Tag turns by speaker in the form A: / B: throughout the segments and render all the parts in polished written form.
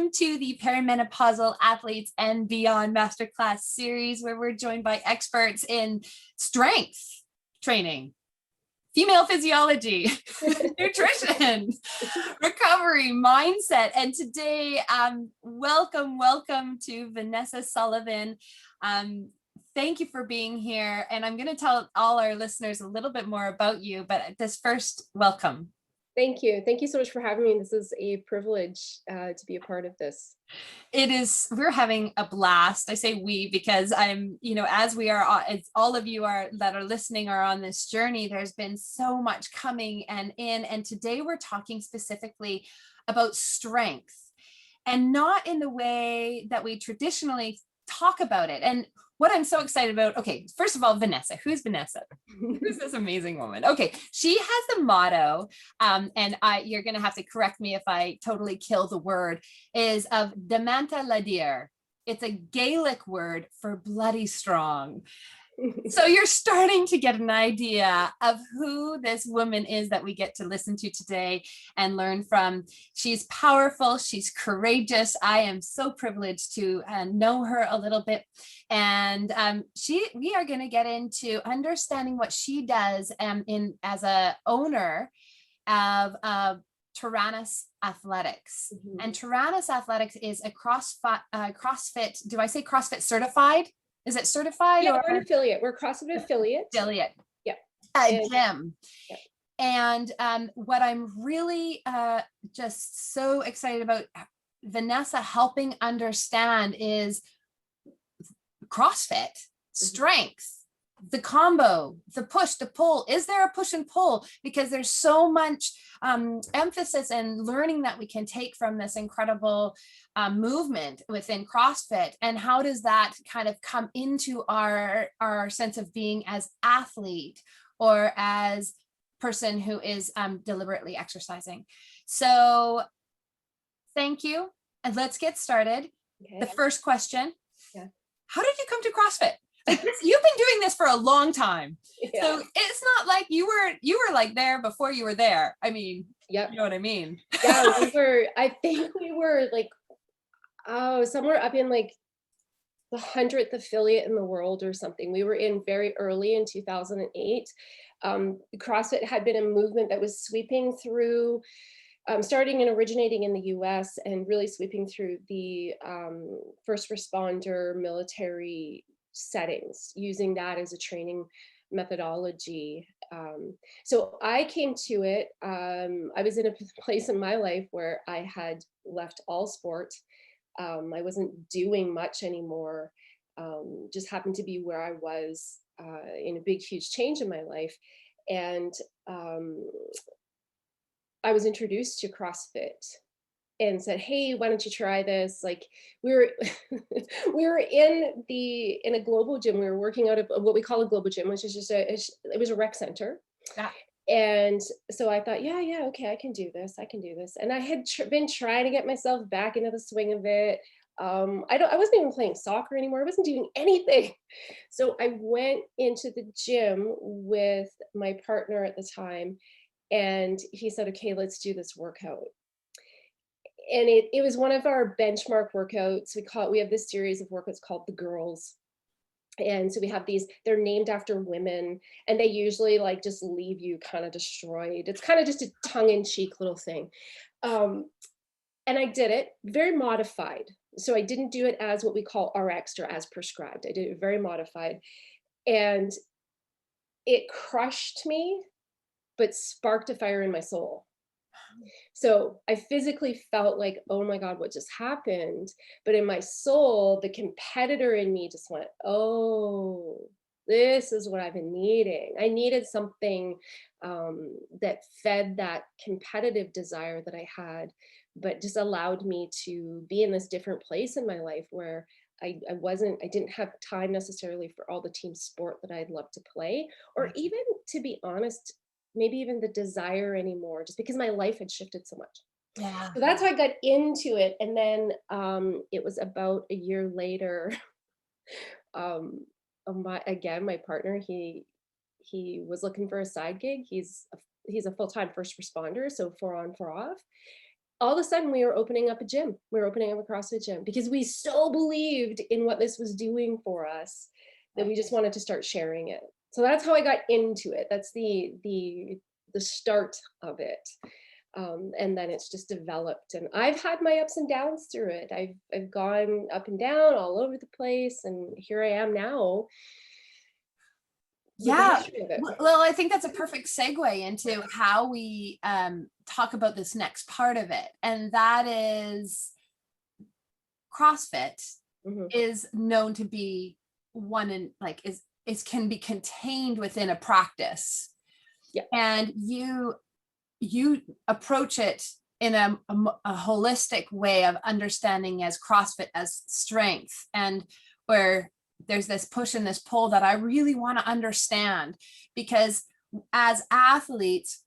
A: welcome to the Perimenopausal Athletes and Beyond Masterclass series, where we're joined by experts in strength training, female physiology, nutrition, recovery, mindset. And today, welcome to Vanessa Sullivan. Thank you for being here. And I'm going to tell all our listeners a little bit more about you, but this first, welcome.
B: Thank you. Thank you so much for having me. This is a privilege to be a part of this.
A: It is, we're having a blast. I say we because I'm, as we are, as all of you are that are listening are on this journey, there's been so much coming and in. And today we're talking specifically about strength, and not in the way that we traditionally talk about it. And what I'm so excited about, okay, first of all, Vanessa. Who's Vanessa? Who's this amazing woman? Okay, she has the motto, and you're going to have to correct me if I totally kill the word, is of Demanta Ladir. It's a Gaelic word for bloody strong. So you're starting to get an idea of who this woman is that we get to listen to today and learn from. She's powerful. She's courageous. I am so privileged to know her a little bit. And we are going to get into understanding what she does as a owner of Tyrannus Athletics. Mm-hmm. And Tyrannus Athletics is a CrossFit. Do I say CrossFit certified? Is it certified?
B: Yeah, we're an affiliate. We're CrossFit affiliate.
A: Affiliate.
B: Yeah.
A: Gym. Yeah. And what I'm really just so excited about Vanessa helping understand is CrossFit, strength, the combo, the push, the pull. Is there a push and pull? Because there's so much emphasis and learning that we can take from this incredible movement within CrossFit. And how does that kind of come into our sense of being as athlete or as person who is deliberately exercising? So thank you. And let's get started. Okay. The first question. Yeah. How did you come to CrossFit? Like you've been doing this for a long time. Yeah. So it's not like you were like there before you were there. I mean, yep. You know what I mean?
B: Yeah, I think we were like, somewhere up in like the 100th affiliate in the world or something. We were in very early in 2008. CrossFit had been a movement that was sweeping through, starting and originating in the US and really sweeping through the first responder military settings, using that as a training methodology. So I came to it, I was in a place in my life where I had left all sport. I wasn't doing much anymore, just happened to be where I was in a big, huge change in my life. And I was introduced to CrossFit and said, hey, why don't you try this? Like we were in a global gym. We were working out of what we call a global gym, which is just it was a rec center. Yeah. And so I thought, yeah, okay, I can do this. And I had been trying to get myself back into the swing of it. I wasn't even playing soccer anymore. I wasn't doing anything. So I went into the gym with my partner at the time, and he said, okay, let's do this workout. And it was one of our benchmark workouts. We have this series of workouts called the Girls. And so we have these, they're named after women, and they usually like just leave you kind of destroyed. It's kind of just a tongue-in-cheek little thing. And I did it very modified. So I didn't do it as what we call RX or as prescribed. I did it very modified. And it crushed me, but sparked a fire in my soul. So I physically felt like, oh my God, what just happened? But in my soul, the competitor in me just went, oh, this is what I've been needing. I needed something that fed that competitive desire that I had, but just allowed me to be in this different place in my life where I didn't have time necessarily for all the team sport that I'd love to play, or even, to be honest, maybe even the desire anymore, just because my life had shifted so much. Yeah. So that's how I got into it. And then it was about a year later, my partner, he was looking for a side gig. He's a full-time first responder, so 4 on, 4 off. all of a sudden we were opening up a gym. We were opening up a CrossFit gym because we so believed in what this was doing for us that we just wanted to start sharing it. So that's how I got into it. That's the start of it. And then it's just developed, and I've had my ups and downs through it. I've gone up and down all over the place, and here I am now with the
A: Yeah.
B: history of it.
A: Well, I think that's a perfect segue into how we talk about this next part of it. And that is CrossFit is known to be one in like is can be contained within a practice.
B: Yeah.
A: And you approach it in a holistic way of understanding as CrossFit as strength, and where there's this push and this pull that I really want to understand, because as athletes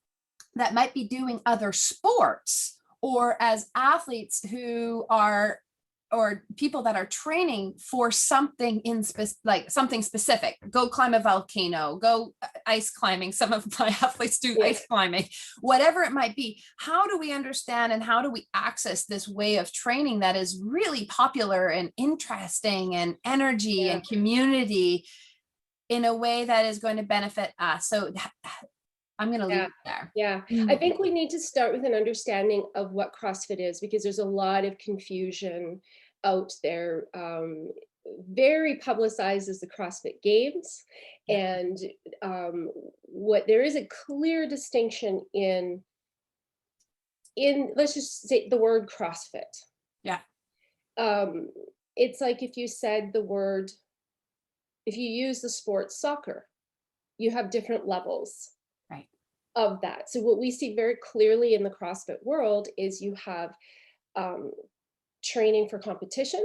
A: that might be doing other sports, or as athletes who are, or people that are training for something in like something specific, go climb a volcano, go ice climbing. Some of my athletes do ice climbing, whatever it might be. How do we understand and how do we access this way of training that is really popular and interesting and energy and community in a way that is going to benefit us? So I'm going to leave it there.
B: Yeah. I think we need to start with an understanding of what CrossFit is, because there's a lot of confusion out there. Very publicized as the CrossFit Games. And what there is a clear distinction in let's just say the word CrossFit.
A: Yeah.
B: It's like if you said the word, if you use the sport soccer, you have different levels of that. So what we see very clearly in the CrossFit world is you have training for competition,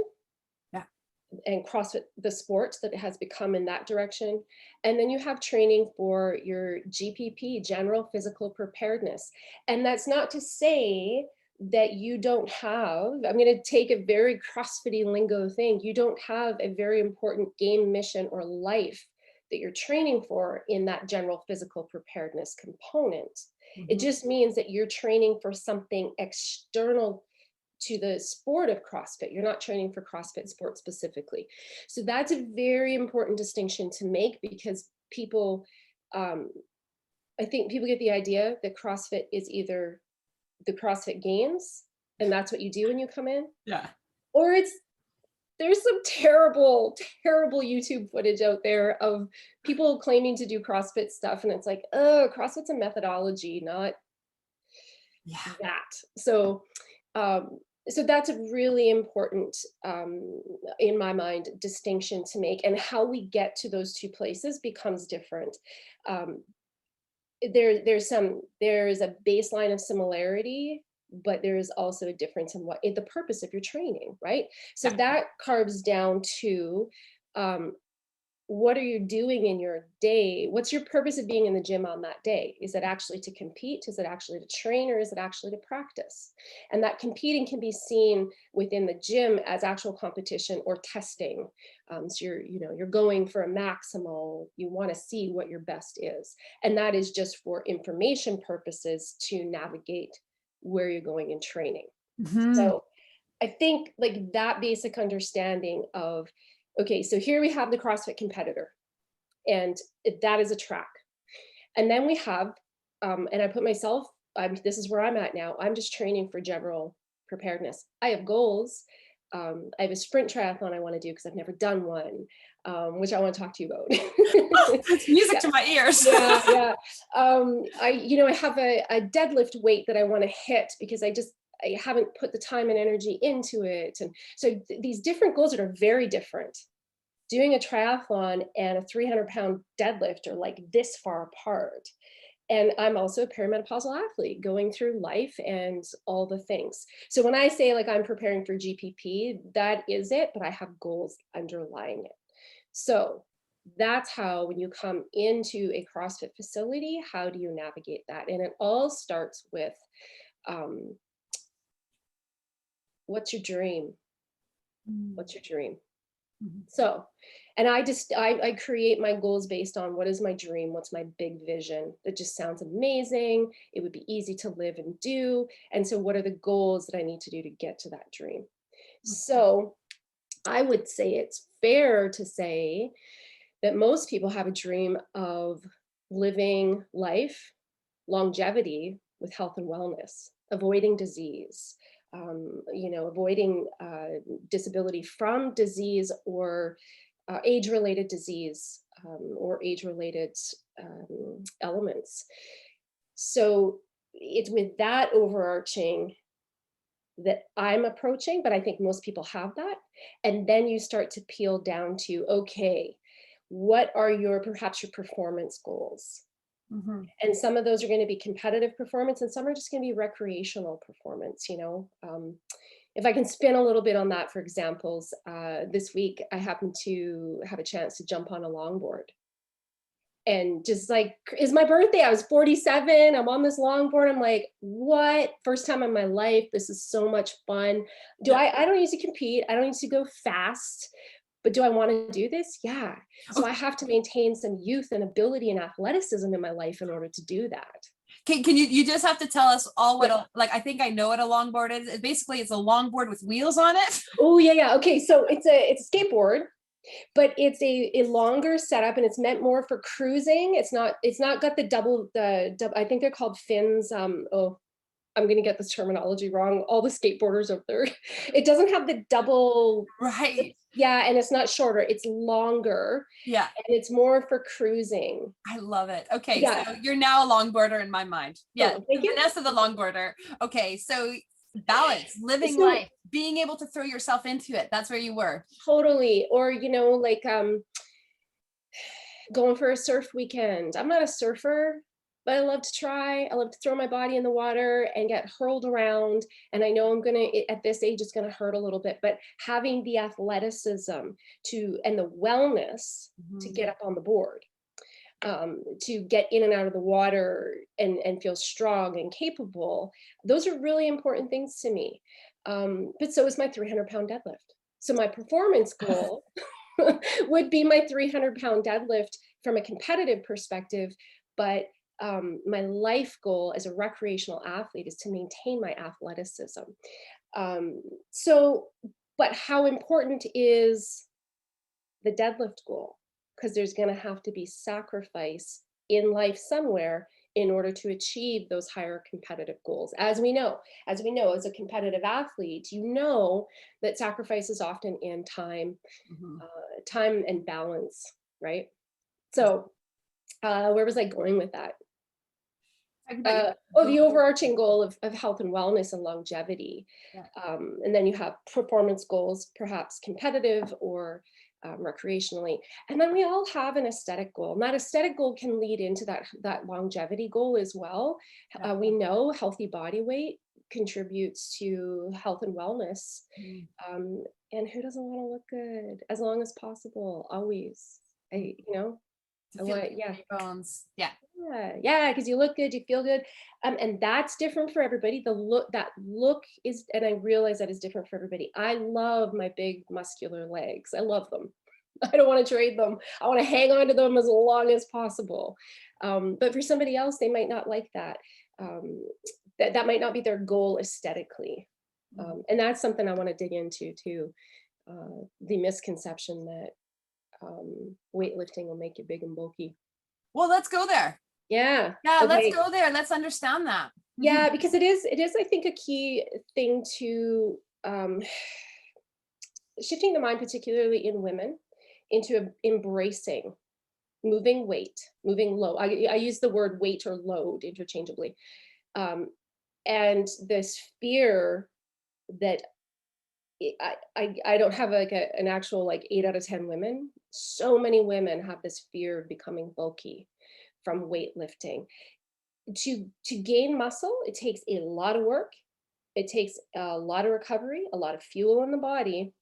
B: and CrossFit, the sport that has become in that direction. And then you have training for your GPP, general physical preparedness. And that's not to say that you don't have, I'm going to take a very CrossFit lingo thing, you don't have a very important game, mission, or life that you're training for in that general physical preparedness component. It just means that you're training for something external to the sport of CrossFit. You're not training for CrossFit sport specifically. So that's a very important distinction to make, because people, I think people get the idea that CrossFit is either the CrossFit Games, and that's what you do when you come in.
A: Yeah.
B: Or there's some terrible, terrible YouTube footage out there of people claiming to do CrossFit stuff. And it's like, oh, CrossFit's a methodology, not that. So, so that's a really important, in my mind, distinction to make. And how we get to those two places becomes different. There's a baseline of similarity, but there is also a difference in the purpose of your training, right? So that carves down to what are you doing in your day? What's your purpose of being in the gym on that day? Is it actually to compete? Is it actually to train? Or is it actually to practice? And that competing can be seen within the gym as actual competition or testing. So you're going for a maximal, you want to see what your best is. And that is just for information purposes to navigate where you're going in training. So I think like that basic understanding of, okay, so here we have the CrossFit competitor, and that is a track. And then we have, and I put myself, this is where I'm at now. I'm just training for general preparedness. I have goals. I have a sprint triathlon I want to do because I've never done one, which I want to talk to you about.
A: It's music to my ears.
B: I have a deadlift weight that I want to hit because I haven't put the time and energy into it. And so these different goals that are very different. Doing a triathlon and a 300-pound deadlift are like this far apart. And I'm also a perimenopausal athlete going through life and all the things. So when I say like I'm preparing for GPP, that is it, but I have goals underlying it. So that's how, when you come into a CrossFit facility, how do you navigate that? And it all starts with, what's your dream? What's your dream? So, And I create my goals based on what is my dream, what's my big vision that just sounds amazing. It would be easy to live and do. And so what are the goals that I need to do to get to that dream? So I would say it's fair to say that most people have a dream of living life, longevity with health and wellness, avoiding disease, avoiding disability from disease or age-related disease or age-related elements. So it's with that overarching that I'm approaching, but I think most people have that. And then you start to peel down to, okay, what are perhaps your performance goals?
A: Mm-hmm.
B: And some of those are going to be competitive performance and some are just going to be recreational performance. If I can spin a little bit on that, for examples, this week I happened to have a chance to jump on a longboard. And just like, it's my birthday. I was 47. I'm on this longboard. I'm like, what? First time in my life. This is so much fun. I don't need to compete. I don't need to go fast. But do I want to do this? Yeah. So I have to maintain some youth and ability and athleticism in my life in order to do that.
A: Can you just have to tell us all what I think I know what a longboard is. Basically, it's a longboard with wheels on it.
B: Oh yeah. Okay. So it's a skateboard, but it's a longer setup and it's meant more for cruising. It's not got the double, I think they're called fins. I'm going to get this terminology wrong. All the skateboarders out there. It doesn't have the double.
A: Right.
B: Yeah. And it's not shorter. It's longer.
A: Yeah.
B: And it's more for cruising.
A: I love it. Okay.
B: Yeah.
A: So you're now a longboarder in my mind. Yeah.
B: Oh, thank you.
A: Vanessa the longboarder. Okay. So balance, living life, being able to throw yourself into it. That's where you were.
B: Totally. Or, going for a surf weekend. I'm not a surfer, but I love to try. I love to throw my body in the water and get hurled around. And I know at this age, it's going to hurt a little bit, but having the athleticism and the wellness to get up on the board, to get in and out of the water and feel strong and capable. Those are really important things to me. But so is my 300-pound deadlift. So my performance goal would be my 300-pound deadlift from a competitive perspective, but my life goal as a recreational athlete is to maintain my athleticism. But how important is the deadlift goal? Because there's going to have to be sacrifice in life somewhere in order to achieve those higher competitive goals. As we know, as a competitive athlete, that sacrifice is often in time, time and balance, right? So where was I going with that? The overarching goal of health and wellness and longevity. Yeah. And then you have performance goals, perhaps competitive or recreationally. And then we all have an aesthetic goal. And that aesthetic goal can lead into that longevity goal as well. Yeah. We know healthy body weight contributes to health and wellness. And who doesn't want to look good as long as possible? Always.
A: Bones. Yeah.
B: Yeah, because you look good, you feel good, and that's different for everybody. That look is, and I realize that is different for everybody. I love my big muscular legs. I love them. I don't want to trade them. I want to hang on to them as long as possible. But for somebody else, they might not like that. That might not be their goal aesthetically, and that's something I want to dig into too. The misconception that weightlifting will make you big and bulky.
A: Well, let's go there.
B: Yeah.
A: Okay. Let's go there. Let's understand that.
B: Yeah, because it is, I think, a key thing to shifting the mind, particularly in women, into embracing moving weight, moving low. I use the word weight or load interchangeably. And this fear that I don't have an actual 8 out of 10 women. So many women have this fear of becoming bulky from weightlifting. To gain muscle, it takes a lot of work. It takes a lot of recovery, a lot of fuel in the body.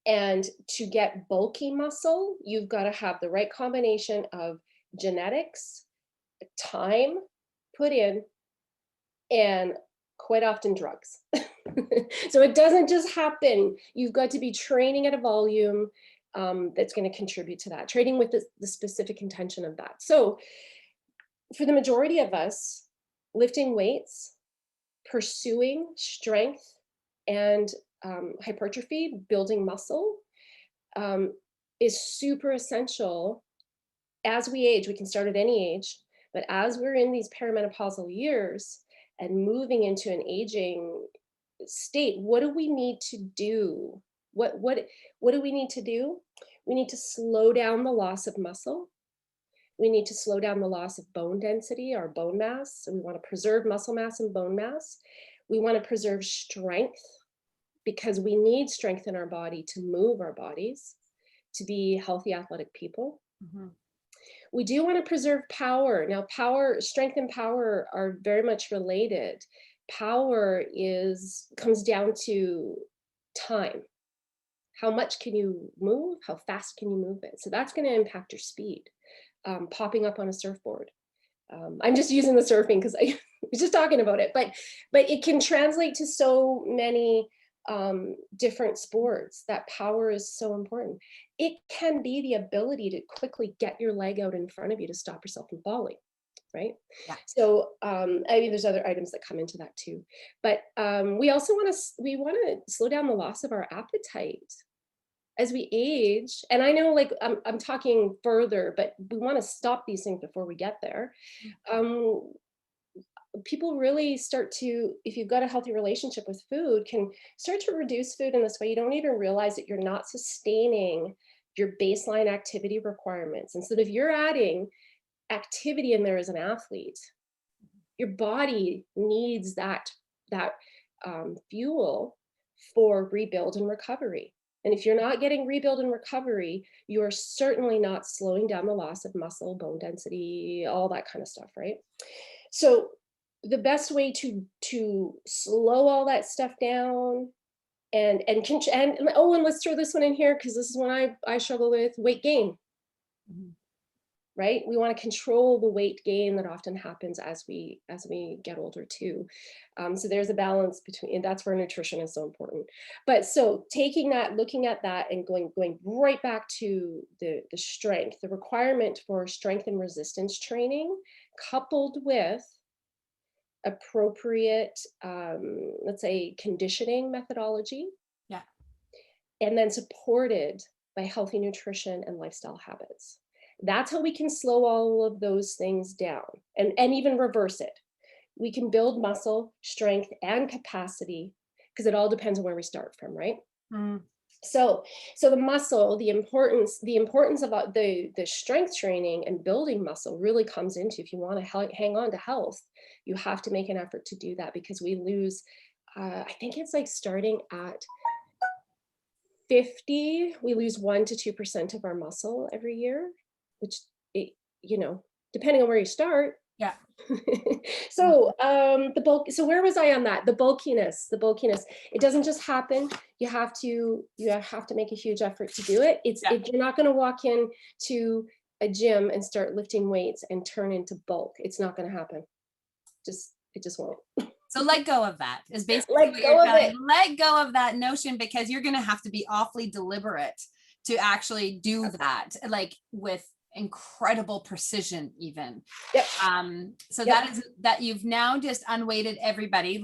B: And to get bulky muscle, you've got to have the right combination of genetics, time put in, and quite often drugs. So it doesn't just happen. You've got to be training at a volume. that's going to contribute to that. Trading with the specific intention of that. So for the majority of us, lifting weights, pursuing strength and hypertrophy, building muscle, um, is super essential. As we age, we can start at any age, but as we're in these perimenopausal years and moving into an aging state, what do we need to do? What do we need to do? We need to slow down the loss of muscle. We need to slow down the loss of bone density, our bone mass. So we want to preserve muscle mass and bone mass. We want to preserve strength, because we need strength in our body to move our bodies, to be healthy, athletic people.
A: Mhm.
B: We do want to preserve power. Now, power, strength and power are very much related. Power comes down to time. How much can you move? How fast can you move it? So that's going to impact your speed. Popping up on a surfboard. I'm just using the surfing because I was just talking about it, but it can translate to so many different sports. That power is so important. It can be the ability to quickly get your leg out in front of you to stop yourself from falling, right?
A: Yeah.
B: So I mean, there's other items that come into that too, but we also want to slow down the loss of our appetite as we age. And I know, like, I'm talking further, but we want to stop these things before we get there. People really start to, if you've got a healthy relationship with food, can start to reduce food in this way. You don't even realize that you're not sustaining your baseline activity requirements. And so if you're adding activity in there as an athlete, your body needs that fuel for rebuild and recovery. And if you're not getting rebuild and recovery, you are certainly not slowing down the loss of muscle, bone density, all that kind of stuff, right? So the best way to slow all that stuff down and oh, and let's throw this one in here, because this is one I struggle with: weight gain.
A: Mhm.
B: Right? We want to control the weight gain that often happens as we get older too. So there's a balance between, and that's where nutrition is so important. But so taking that, looking at that, and going right back to the strength, the requirement for strength and resistance training, coupled with appropriate, let's say, conditioning methodology.
A: Yeah.
B: And then supported by healthy nutrition and lifestyle habits. That's how we can slow all of those things down and even reverse it. We can build muscle, strength, and capacity, because it all depends on where we start from, right?
A: Mm.
B: So the muscle, the importance of the strength training and building muscle really comes into, if you want to hang on to health, you have to make an effort to do that, because we lose, I think it's like starting at 50, we lose 1 to 2% of our muscle every year, which, depending on where you start.
A: Yeah.
B: So the bulk. So where was I on that? The bulkiness. It doesn't just happen. You have to make a huge effort to do it. You're not going to walk in to a gym and start lifting weights and turn into bulk. It's not going to happen. It just won't.
A: So let go of that is basically
B: Let
A: what
B: go
A: you're
B: of
A: telling.
B: it.
A: Let go of that notion, because you're going to have to be awfully deliberate to actually do that, like with incredible precision even.
B: Yep.
A: So
B: Yep.
A: that you've now just unweighted everybody.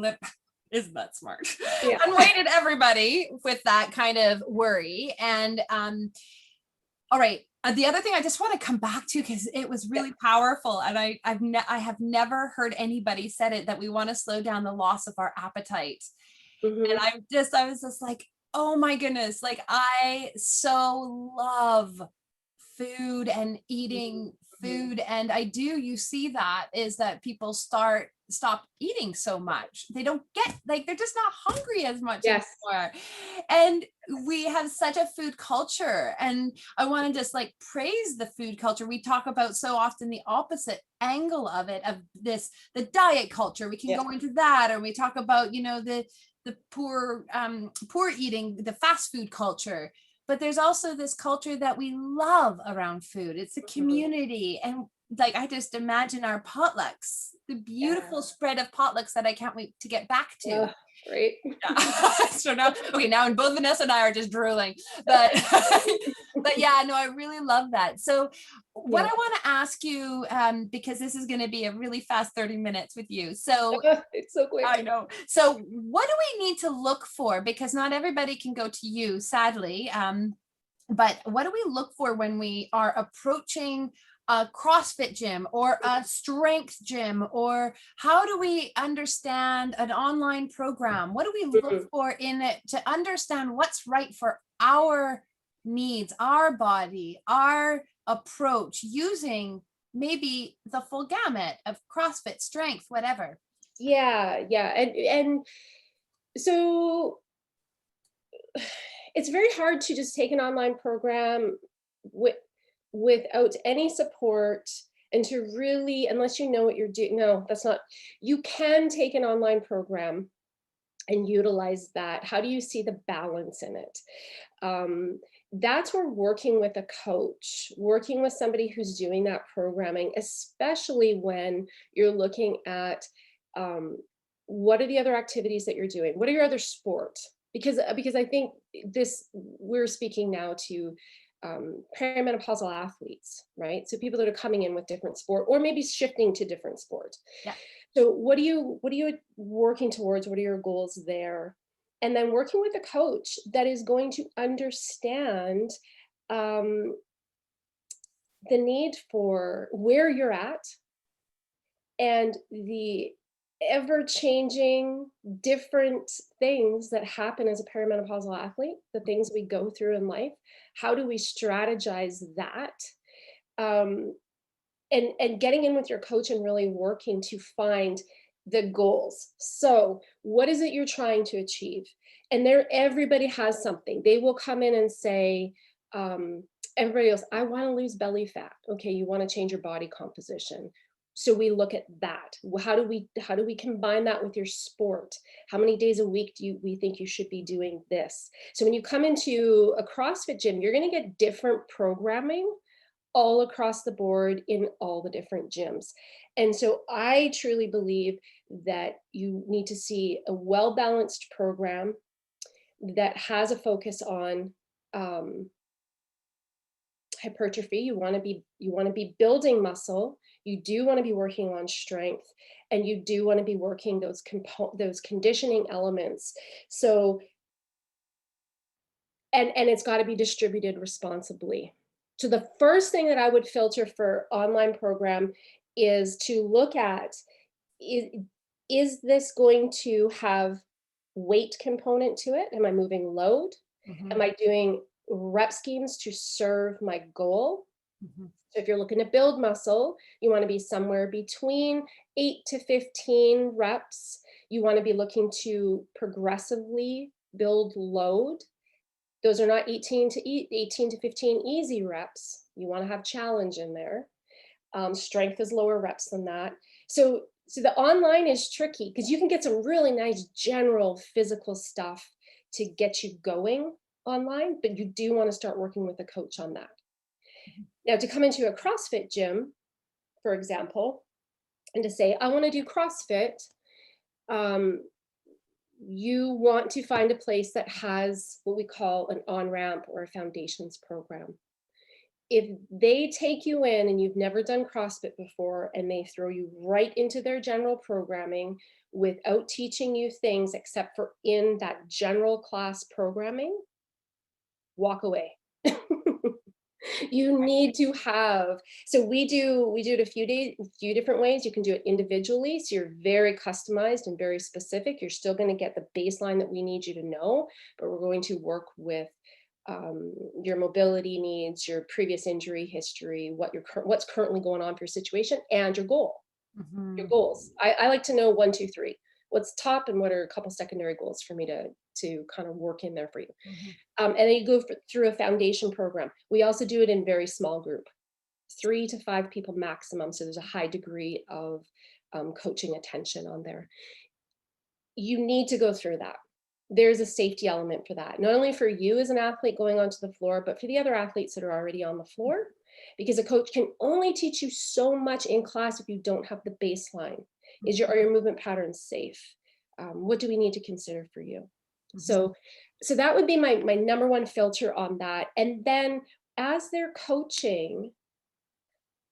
A: Isn't that smart?
B: Yeah.
A: Unweighted everybody with that kind of worry. And all right. The other thing I just want to come back to, because it was really powerful, and I have never heard anybody said it, that we want to slow down the loss of our appetite.
B: Mm-hmm.
A: And I was just like, oh my goodness, like I so love food and eating food. And you see that is that people stop eating so much. They don't get, like, they're just not hungry as much anymore. And we have such a food culture. And I want to just like praise the food culture. We talk about so often the opposite angle of it, of the diet culture. We can go into that, or we talk about, the poor eating, the fast food culture. But there's also this culture that we love around food. It's a community. And like, I just imagine our potlucks, the beautiful spread of potlucks that I can't wait to get back to.
B: Great.
A: So now, okay, now both Vanessa and I are just drooling, but But yeah, no, I really love that. So what
B: Yeah.
A: I want to ask you, because this is going to be a really fast 30 minutes with you. So
B: It's so quick.
A: I know. So what do we need to look for? Because not everybody can go to you, sadly. But what do we look for when we are approaching a CrossFit gym or a strength gym? Or how do we understand an online program? What do we look
B: Mhm.
A: for in it to understand what's right for our needs, our body, our approach, using maybe the full gamut of CrossFit, strength, whatever?
B: Yeah, yeah. And so it's very hard to just take an online program with without any support and to really, unless you know what you're doing. No, that's not, you can take an online program and utilize that. How do you see the balance in it? That's where working with a coach, working with somebody who's doing that programming, especially when you're looking at um, what are the other activities that you're doing? What are your other sports? Because I think this, we're speaking now to perimenopausal athletes, right? So people that are coming in with different sport or maybe shifting to different sports.
A: Yeah.
B: So what are you working towards? What are your goals there? And then working with a coach that is going to understand um, the need for where you're at and the ever changing different things that happen as a perimenopausal athlete, the things we go through in life. How do we strategize that? Um, and getting in with your coach and really working to find the goals. So what is it you're trying to achieve? And there, everybody has something. They will come in and say, um, everybody else, I want to lose belly fat. Okay, you want to change your body composition. So we look at that. How do we combine that with your sport? How many days a week do we think you should be doing this? So when you come into a CrossFit gym, you're going to get different programming all across the board in all the different gyms. And so I truly believe that you need to see a well-balanced program that has a focus on um, hypertrophy. You want to be building muscle. You do want to be working on strength, and you do want to be working those conditioning elements. So and it's got to be distributed responsibly. So the first thing that I would filter for online program is to look at, is, is this going to have weight component to it? Am I moving load?
A: Mhm,
B: Am I doing rep schemes to serve my goal?
A: mhm,
B: So if you're looking to build muscle, you want to be somewhere between 8 to 15 reps. You want to be looking to progressively build load. Those are not 18 to 15 easy reps. You want to have challenge in there. Strength is lower reps than that. So the online is tricky because you can get some really nice general physical stuff to get you going online, but you do want to start working with a coach on that. Now, to come into a CrossFit gym, for example, and to say, I want to do CrossFit, um, you want to find a place that has what we call an on-ramp or a foundations program. If they take you in and you've never done CrossFit before and they throw you right into their general programming without teaching you things except for in that general class programming, walk away. You need to have, so we do it a few different ways. You can do it individually, so you're very customized and very specific. You're still going to get the baseline that we need you to know, but we're going to work with your mobility needs, your previous injury history, what's currently going on for your situation, and your
A: mhm,
B: goals. I like to know 1, 2, 3. What's top and what are a couple secondary goals for me to kind of work in there for you.
A: mhm.
B: And then you go through a foundation program. We also do it in very small group, 3 to 5 people maximum. So there's a high degree of coaching attention on there. You need to go through that. There's a safety element for that, not only for you as an athlete going onto the floor, but for the other athletes that are already on the floor, because a coach can only teach you so much in class if you don't have the baseline. Are your movement patterns safe? What do we need to consider for you?
A: Mhm.
B: So, so that would be my number one filter on that. And then as they're coaching,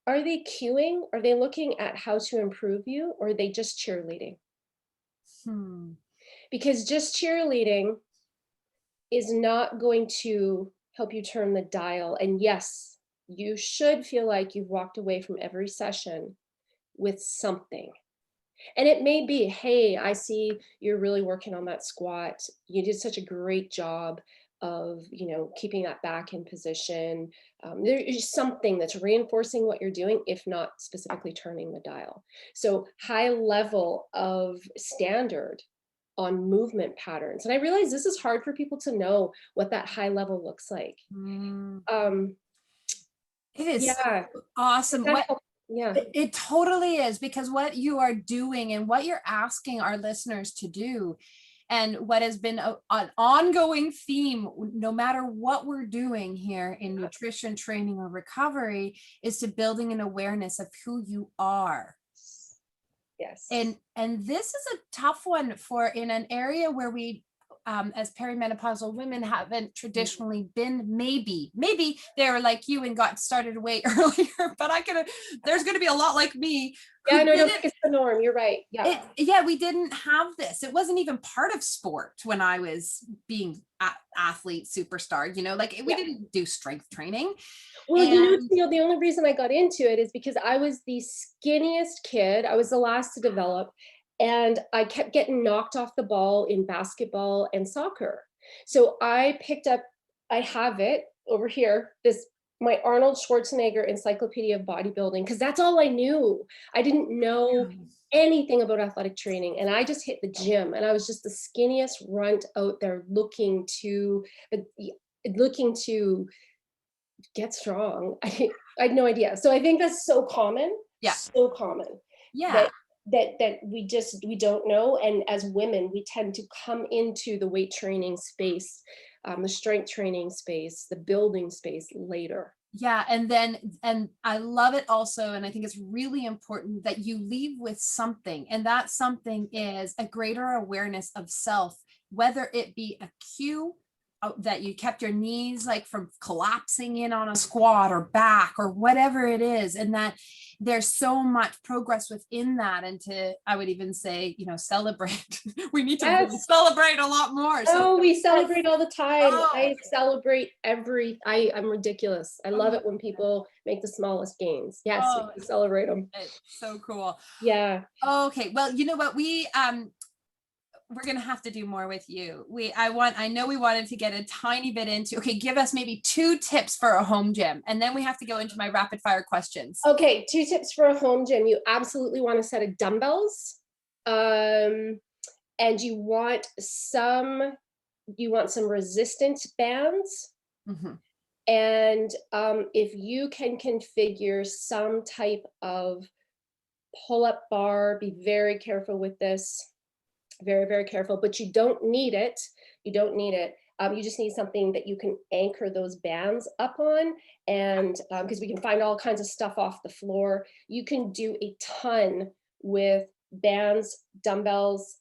B: are they cueing? Are they looking at how to improve you, or are they just cheerleading?
A: Hmm.
B: Because just cheerleading is not going to help you turn the dial. And yes, you should feel like you've walked away from every session with something. And it may be, hey, I see you're really working on that squat. You did such a great job of, keeping that back in position. There is something that's reinforcing what you're doing, if not specifically turning the dial. So high level of standard on movement patterns. And I realize this is hard for people to know what that high level looks like.
A: Mm.
B: Um,
A: It is
B: yeah,
A: awesome.
B: that
A: What
B: help- yeah,
A: it totally is, because what you are doing and what you're asking our listeners to do, and what has been an ongoing theme, no matter what we're doing here in nutrition, training, or recovery, is to building an awareness of who you are.
B: yes.
A: And this is a tough one for in an area where we as perimenopausal women haven't traditionally been. Maybe they were like you and got started way earlier, but there's going to be a lot like me who
B: Yeah, no, I don't
A: didn't.
B: think it's the norm. You're right. Yeah.
A: Yeah, we didn't have this. It wasn't even part of sport when I was being athlete superstar, like we
B: Yeah.
A: didn't do strength training.
B: Well,
A: And
B: the only reason I got into it is because I was the skinniest kid. I was the last to develop, and I kept getting knocked off the ball in basketball and soccer. So I have it over here, my Arnold Schwarzenegger Encyclopedia of Bodybuilding, because that's all I knew. I didn't know anything about athletic training, and I just hit the gym, and I was just the skinniest runt out there looking to get strong. I had no idea. So I think that's so common,
A: yeah, yeah.
B: that we don't know. And as women, we tend to come into the weight training space, the strength training space, the building space later.
A: Yeah. And I love it also. And I think it's really important that you leave with something. And that something is a greater awareness of self, whether it be a cue that you kept your knees like from collapsing in on a squat or back or whatever it is. And that there's so much progress within that. And I would even say, celebrate. We need to really
B: Yes.
A: celebrate a lot more.
B: Oh, we
A: Yes.
B: celebrate all the time.
A: Oh,
B: I celebrate I'm ridiculous. I love it when people make the smallest gains. Yes, we
A: oh,
B: can celebrate them.
A: it's so cool.
B: Yeah.
A: Okay, well, you know what, we're gonna have to do more with you. I know we wanted to get a tiny bit into. Okay, give us maybe 2 tips for a home gym, and then we have to go into my rapid fire questions.
B: Okay, 2 tips for a home gym. You absolutely want a set of dumbbells. And you want some resistance bands.
A: Mhm.
B: And if you can configure some type of pull-up bar, be very careful with this. Very, very careful, but you don't need it. You don't need it. You just need something that you can anchor those bands up on. And because we can find all kinds of stuff off the floor, you can do a ton with bands, dumbbells,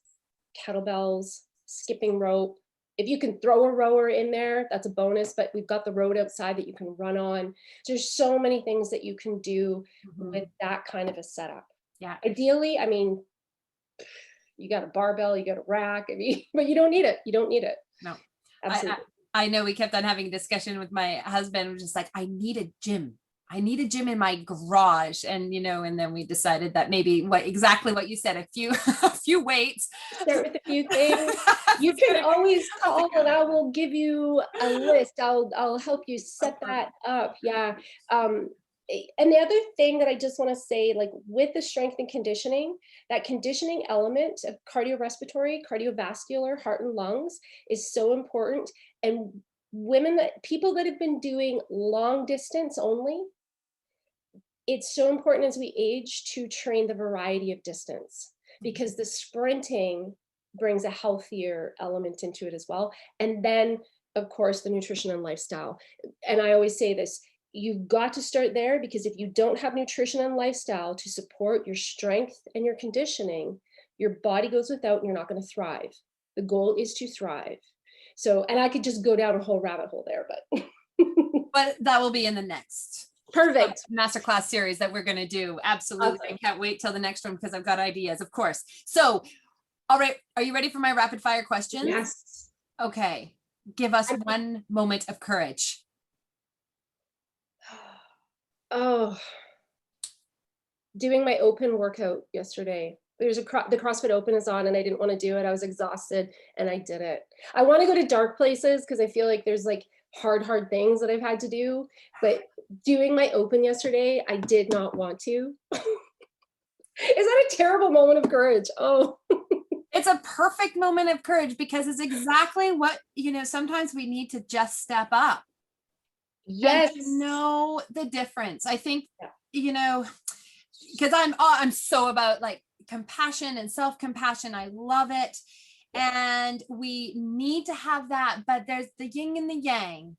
B: kettlebells, skipping rope. If you can throw a rower in there, that's a bonus, but we've got the road outside that you can run on. So there's so many things that you can do with that kind of a setup.
A: Yeah.
B: Ideally, I mean, you got a barbell, you got a rack, but you don't need it. You don't need it.
A: No.
B: Absolutely.
A: I know we kept on having a discussion with my husband, just like, I need a gym. I need a gym in my garage. And, and then we decided that maybe exactly what you said, a few weights.
B: Start with a few things. You can always call and I will give you a list. I'll help you set that up. Yeah. And the other thing that I just want to say, like with the strength and conditioning, that conditioning element of cardiorespiratory, cardiovascular, heart and lungs is so important. And people that have been doing long distance only, it's so important as we age to train the variety of distance, because the sprinting brings a healthier element into it as well. And then, of course, the nutrition and lifestyle. And I always say this, you've got to start there, because if you don't have nutrition and lifestyle to support your strength and your conditioning, your body goes without and you're not going to thrive. The goal is to thrive. So, and I could just go down a whole rabbit hole there, but
A: But that will be in the next
B: Perfect.
A: masterclass series that we're going to do. Absolutely.
B: Awesome.
A: I can't wait till the next one because I've got ideas, of course. So, all right. Are you ready for my rapid fire questions?
B: Yes.
A: Okay. Give us one moment of courage.
B: Oh, doing my open workout yesterday. There's the CrossFit Open is on and I didn't want to do it. I was exhausted and I did it. I want to go to dark places because I feel like there's like hard things that I've had to do. But doing my open yesterday, I did not want to. Is that a terrible moment of courage? Oh.
A: It's a perfect moment of courage because it's exactly what, sometimes we need to just step up.
B: Yes.
A: And to know the difference. I think, because I'm so about like compassion and self-compassion. I love it. And we need to have that, but there's the yin and the yang.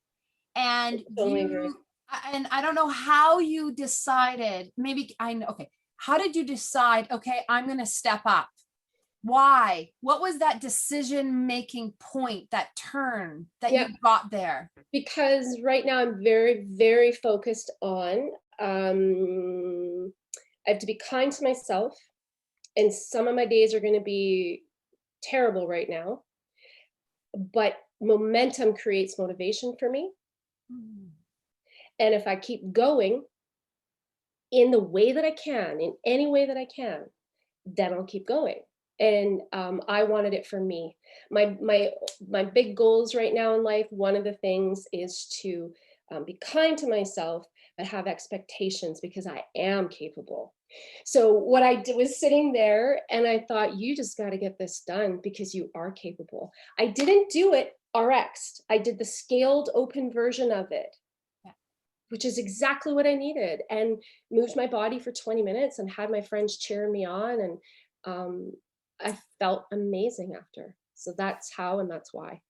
A: And and I don't know how you decided, maybe I know, okay. How did you decide, okay, I'm going to step up? Why? What was that decision-making point, that turn that you got there?
B: Because right now I'm very, very focused on, I have to be kind to myself. And some of my days are going to be terrible right now. But momentum creates motivation for me. And if I keep going in the way that I can, in any way that I can, then I'll keep going. And I wanted it for me. My big goals right now in life, one of the things is to be kind to myself, but have expectations because I am capable. So what I did was sitting there and I thought, you just got to get this done because you are capable. I didn't do it RX. I did the scaled open version of it, which is exactly what I needed, and moved my body for 20 minutes and had my friends cheering me on. And I felt amazing after. So that's how, and that's why.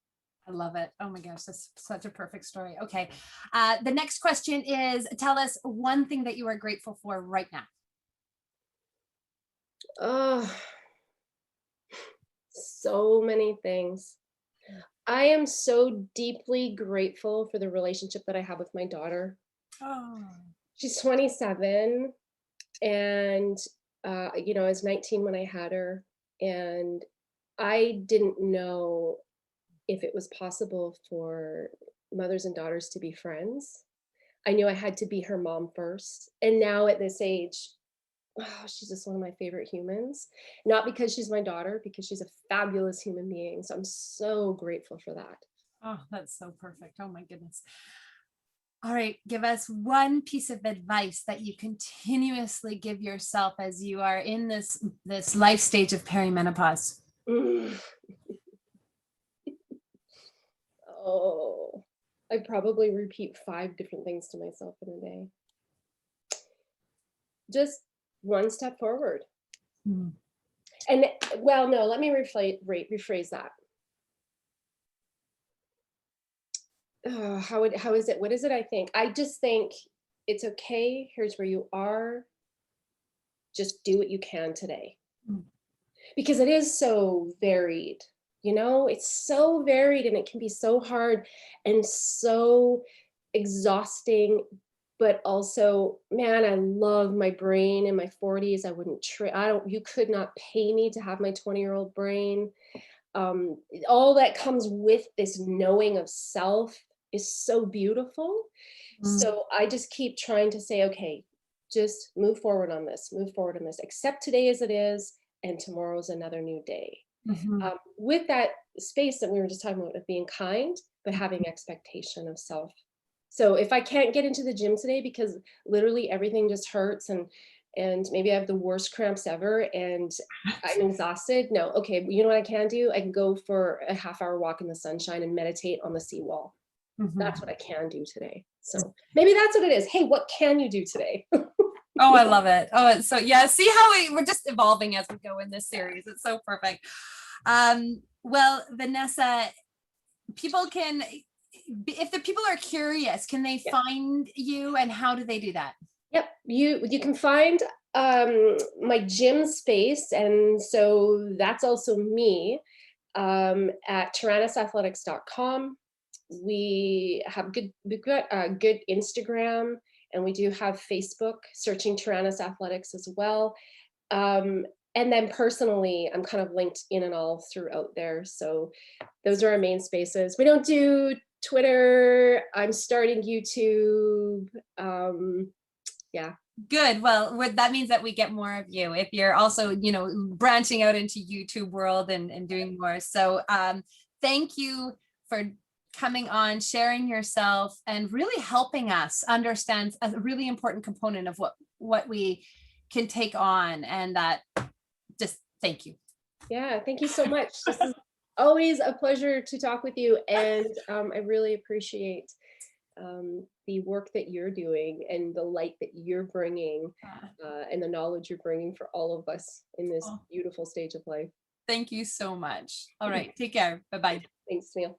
A: I love it. Oh my gosh, that's such a perfect story. Okay. The next question is, tell us one thing that you are grateful for right now.
B: Oh, so many things. I am so deeply grateful for the relationship that I have with my daughter. Oh. She's 27 and, I was 19 when I had her, and I didn't know if it was possible for mothers and daughters to be friends. I knew I had to be her mom first. And now at this age, oh, she's just one of my favorite humans. Not because she's my daughter, because she's a fabulous human being. So I'm so grateful for that.
A: Oh, that's so perfect. Oh my goodness. All right, give us one piece of advice that you continuously give yourself as you are in this life stage of perimenopause.
B: Oh, I probably repeat 5 different things to myself in a day. Just one step forward. And well, no, let me rephrase that. How is it? What is it? I think I just think it's okay. Here's where you are. Just do what you can today, because it is so varied. It's so varied, and it can be so hard and so exhausting. But also, man, I love my brain in my 40s. I wouldn't you could not pay me to have my 20-year-old brain. All that comes with this knowing of self is so beautiful. So I just keep trying to say, okay, just move forward on this, accept today as it is, and tomorrow's another new day. With that space that we were just talking about of being kind, but having expectation of self. So if I can't get into the gym today because literally everything just hurts and maybe I have the worst cramps ever and I'm exhausted. No, okay, you know what I can do? I can go for a half-hour walk in the sunshine and meditate on the seawall. That's what I can do today. So maybe that's what it is. Hey, what can you do today?
A: Oh, I love it. Oh, it's so, yeah. See how we're just evolving as we go in this series. It's so perfect. Well, Vanessa, people can, if the people are curious, can they find you, and how do they do that?
B: Yep. You can find my gym space. And so that's also me at tyrannosathletics.com. we've got a good Instagram, and we do have Facebook, searching Tyrannus Athletics as well. Um, and then personally, I'm kind of linked in and all throughout there. So those are our main spaces. We don't do Twitter. I'm starting YouTube. Yeah.
A: Good. Well, that means that we get more of you if you're also, branching out into YouTube world and doing more. So thank you for coming on, sharing yourself, and really helping us understand a really important component of what we can take on. And that just thank you.
B: Yeah, thank you so much. This is always a pleasure to talk with you, and I really appreciate the work that you're doing and the light that you're bringing, and the knowledge you're bringing for all of us in this
A: Oh,
B: beautiful stage of life.
A: thank you so much. All right. Take care. Bye-bye.
B: Thanks, Neil.